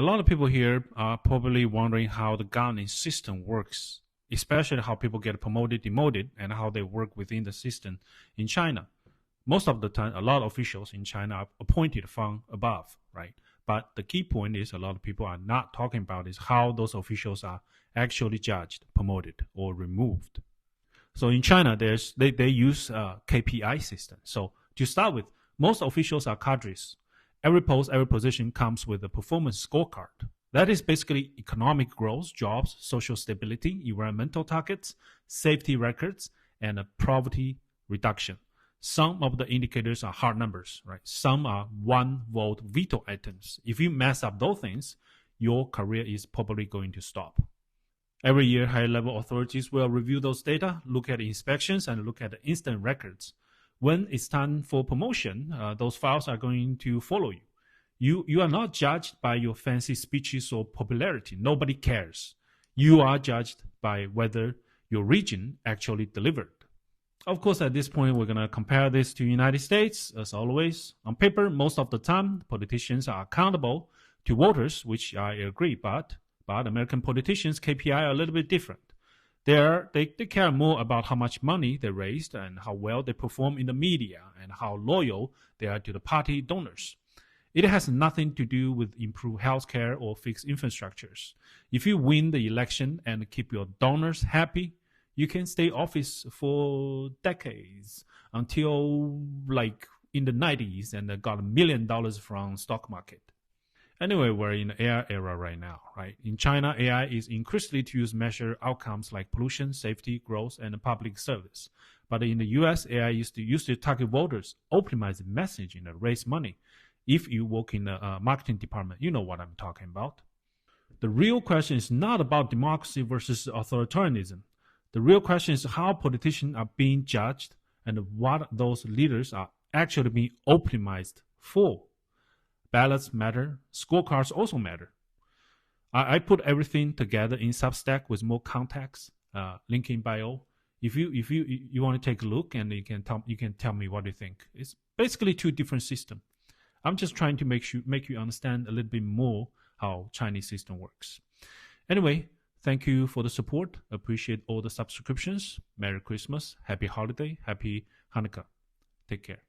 A lot of people here are probably wondering how the governance system works, especially how people get promoted, demoted, and how they work within the system in China. Most of the time, a lot of officials in China are appointed from above, right? But the key point is a lot of people are not talking about is how those officials are actually judged, promoted, or removed. So in China, they use a KPI system. So to start with, most officials are cadres. Every post, every position comes with a performance scorecard. That is basically economic growth, jobs, social stability, environmental targets, safety records, and a poverty reduction. Some of the indicators are hard numbers, right? Some are one vote veto items. If you mess up those things, your career is probably going to stop. Every year, higher level authorities will review those data, look at inspections, and look at the instant records. When it's time for promotion, those files are going to follow you. You are not judged by your fancy speeches or popularity. Nobody cares. You are judged by whether your region actually delivered. Of course, at this point, we're going to compare this to the United States. As always, on paper, most of the time, politicians are accountable to voters, which I agree, but American politicians' KPI are a little bit different. They care more about how much money they raised and how well they perform in the media and how loyal they are to the party donors. It has nothing to do with improved healthcare or fixed infrastructures. If you win the election and keep your donors happy, you can stay office for decades until like in the 90s and got $1 million from stock market. Anyway, we're in the AI era right now, right? In China, AI is increasingly used to measure outcomes like pollution, safety, growth, and public service. But in the US, AI used to target voters, optimize messaging, and raise money. If you work in the marketing department, you know what I'm talking about. The real question is not about democracy versus authoritarianism. The real question is how politicians are being judged and what those leaders are actually being optimized for. Ballots matter. Scorecards also matter. I put everything together in Substack with more context. Link in bio. If you want to take a look and you can tell me what you think. It's basically two different systems. I'm just trying to make you understand a little bit more how Chinese system works. Anyway, thank you for the support. Appreciate all the subscriptions. Merry Christmas. Happy holiday. Happy Hanukkah. Take care.